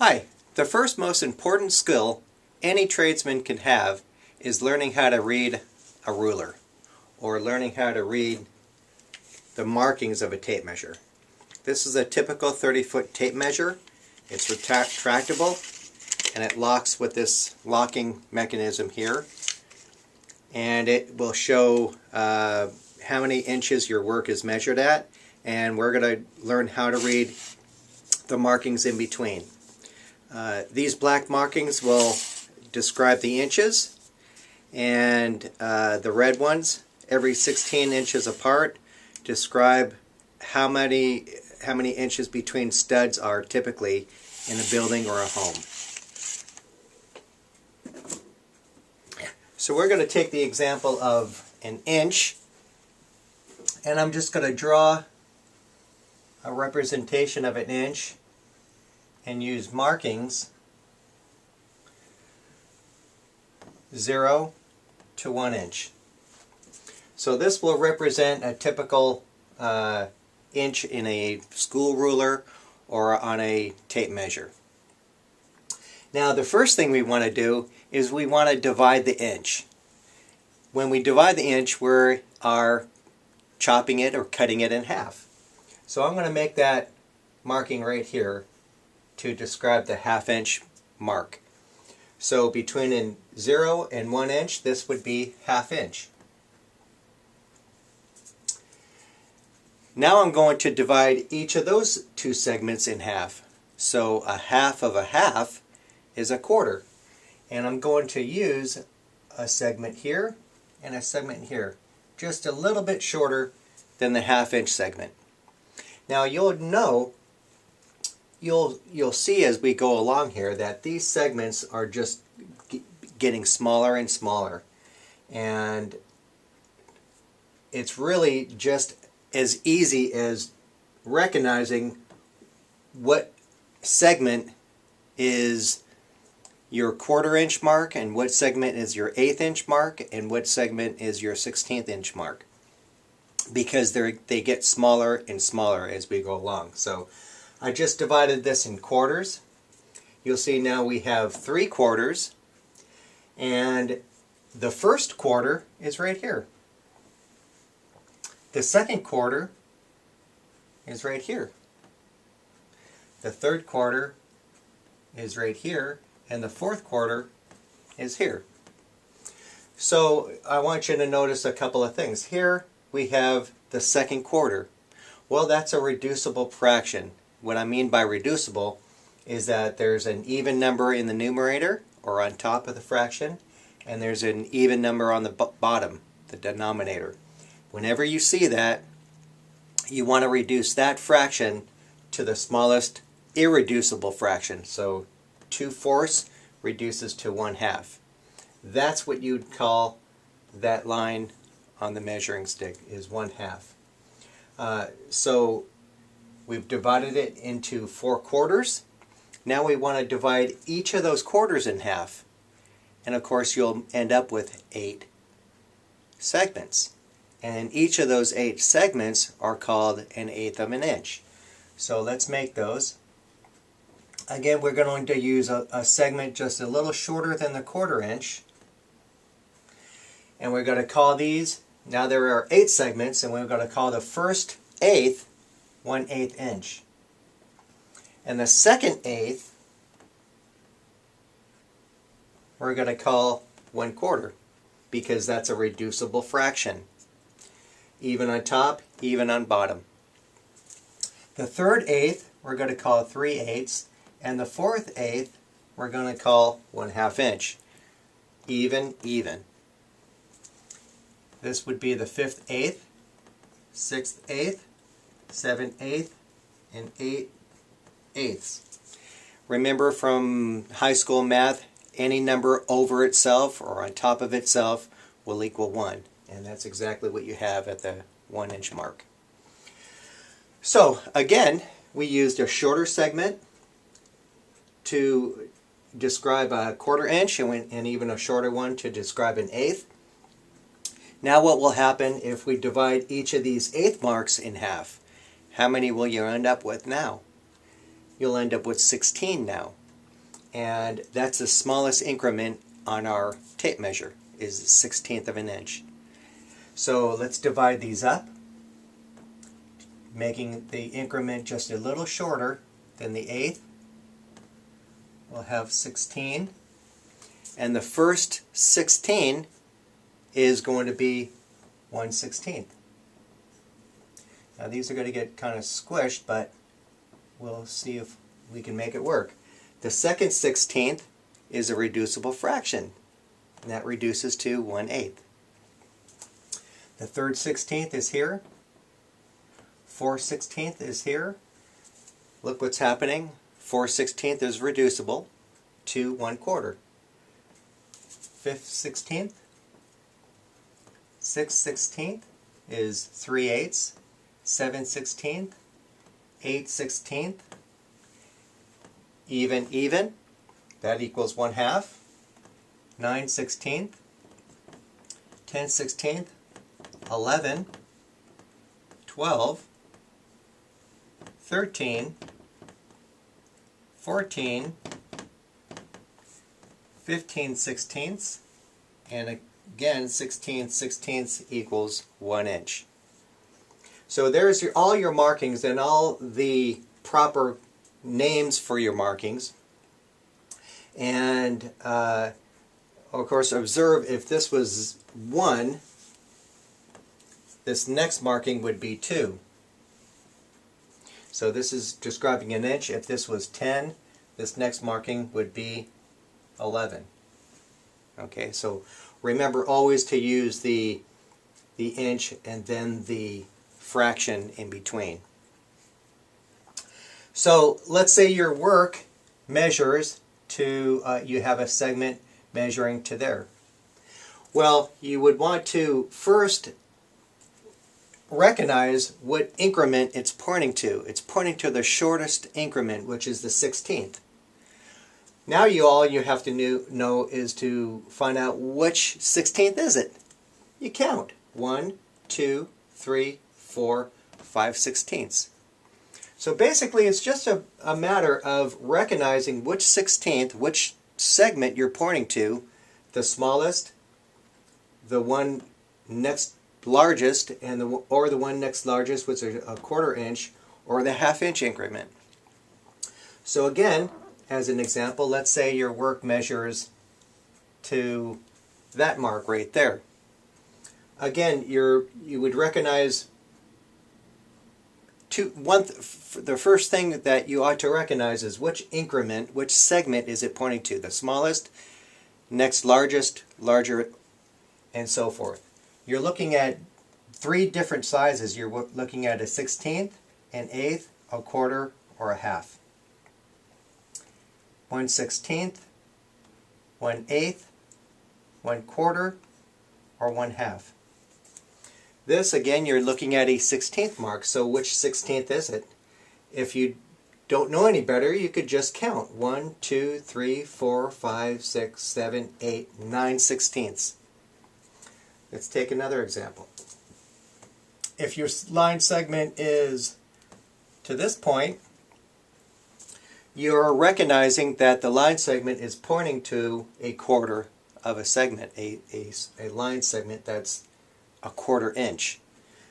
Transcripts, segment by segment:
Hi, the first most important skill any tradesman can have is learning how to read a ruler or learning how to read the markings of a tape measure. This is a typical 30-foot tape measure. It's retractable and it locks with this locking mechanism here, and it will show how many inches your work is measured at, and we're going to learn how to read the markings in between. These black markings will describe the inches, and the red ones, every 16 inches apart, describe how many inches between studs are typically in a building or a home. So we're going to take the example of an inch, and I'm just going to draw a representation of an inch and use markings 0 to 1 inch. So this will represent a typical inch in a school ruler or on a tape measure. Now the first thing we want to do is we want to divide the inch. When we divide the inch, we are chopping it or cutting it in half. So I'm going to make that marking right here to describe the half-inch mark. So between 0 and 1 inch, this would be ½ inch. Now I'm going to divide each of those two segments in half. So a half of a half is a quarter. And I'm going to use a segment here and a segment here, just a little bit shorter than the ½ inch segment. Now you'll see as we go along here that these segments are just getting smaller and smaller, and it's really just as easy as recognizing what segment is your 1/4 inch mark and what segment is your 1/8 inch mark and what segment is your 1/16 inch mark, because they get smaller and smaller as we go along. So I just divided this in quarters. You'll see now we have 3 quarters, and the first quarter is right here. The second quarter is right here. The third quarter is right here, and the fourth quarter is here. So I want you to notice a couple of things. Here we have the second quarter. Well, that's a reducible fraction. What I mean by reducible is that there's an even number in the numerator or on top of the fraction, and there's an even number on the bottom, the denominator. Whenever you see that, you want to reduce that fraction to the smallest irreducible fraction. So 2/4 reduces to 1/2. That's what you'd call that line on the measuring stick, is 1/2. So we've divided it into 4 quarters. Now we want to divide each of those quarters in half. And of course you'll end up with 8 segments. And each of those 8 segments are called 1/8 of an inch. So let's make those. Again, we're going to use a segment just a little shorter than the 1/4 inch. And we're going to call these, now there are 8 segments, and we're going to call the first 1/8 1/8 inch. And the second 1/8 we're going to call 1/4, because that's a reducible fraction. Even on top, even on bottom. The third 1/8 we're going to call 3/8, and the fourth 1/8 we're going to call 1/2 inch. Even, even. This would be the 5th 1/8, 6th 1/8, 7/8, and 8/8. Remember from high school math, any number over itself or on top of itself will equal 1. And that's exactly what you have at the 1 inch mark. So again, we used a shorter segment to describe a 1/4 inch, and even a shorter one to describe an 1/8. Now what will happen if we divide each of these 1/8 marks in half? How many will you end up with now? You'll end up with 16 now. and that's the smallest increment on our tape measure, is 1/16 of an inch. So let's divide these up, making the increment just a little shorter than the eighth. We'll have 16, and the first 16 is going to be 1/16. Now these are going to get kind of squished, but we'll see if we can make it work. The second 16th is a reducible fraction, and that reduces to 1/8. The third 16th is here. 4/16 is here. Look what's happening. 4/16 is reducible to 1/4. 5th 16th. 6th 16th is 3/8. 7th 16th. 8th 16th. Even, that equals 1/2. 9 16th. 10 16th. 11. 12. 13. 14. 15 16ths. And again, 16 16ths equals 1 inch. So there's all your markings and all the proper names for your markings. And of course, observe if this was 1, this next marking would be 2. So this is describing an inch. If this was 10, this next marking would be 11. Okay, so remember always to use the inch and then the fraction in between. So let's say your work measures to, you have a segment measuring to there. Well, you would want to first recognize what increment it's pointing to. It's pointing to the shortest increment, which is the 16th. Now all you have to know is to find out which 16th is it. You count. 1, 2, 3, 4, 5 16ths. So basically it's just a matter of recognizing which 16th, which segment you're pointing to, the smallest, the one next largest, and or the one next largest, which is a 1/4 inch, or the 1/2 inch increment. So again, as an example, let's say your work measures to that mark right there. Again, you would recognize the first thing that you ought to recognize is which increment, which segment is it pointing to? The smallest, next largest, larger, and so forth. You're looking at 3 different sizes. You're looking at a 16th, an 1/8, a 1/4, or a 1/2. 1/16, 1/8, 1/4, or 1/2. This, again, you're looking at a 16th mark, so which 16th is it? If you don't know any better, you could just count. 1, 2, 3, 4, 5, 6, 7, 8, 9 16ths. Let's take another example. If your line segment is to this point, you're recognizing that the line segment is pointing to a 1/4 of a segment, a line segment that's a 1/4 inch.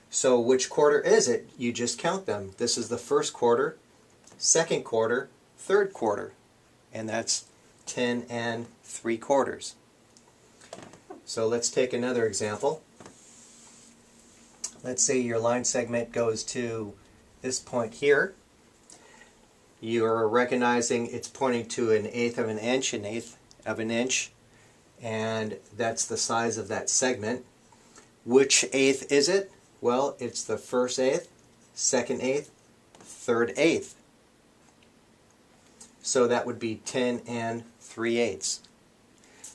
So which 1/4 is it? You just count them. This is the first 1/4, second 1/4, third 1/4, and that's 10 3/4. So let's take another example. Let's say your line segment goes to this point here. You're recognizing it's pointing to an 1/8 of an inch, an 1/8 of an inch, and that's the size of that segment. Which 1/8 is it? Well, it's the first 1/8, second 1/8, third 1/8. So that would be 10 3/8.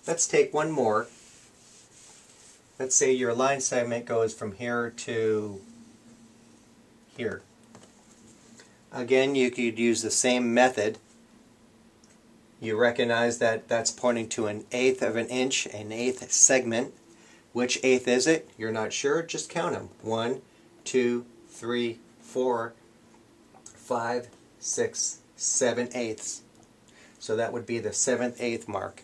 Let's take one more. Let's say your line segment goes from here to here. Again, you could use the same method. You recognize that that's pointing to an 1/8 of an inch, an 1/8 segment. Which 1/8 is it? You're not sure? Just count them. 1, 2, 3, 4, 5, 6, 7 1/8. So that would be the 7/8 mark.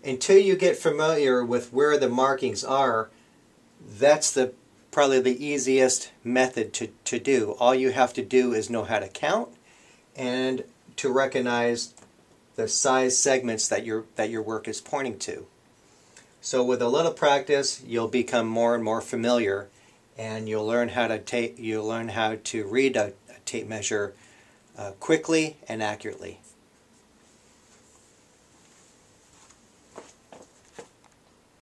Until you get familiar with where the markings are, that's probably the easiest method to do. All you have to do is know how to count and to recognize the size segments that your work is pointing to. So with a little practice, you'll become more and more familiar, and you'll learn how to read a tape measure quickly and accurately.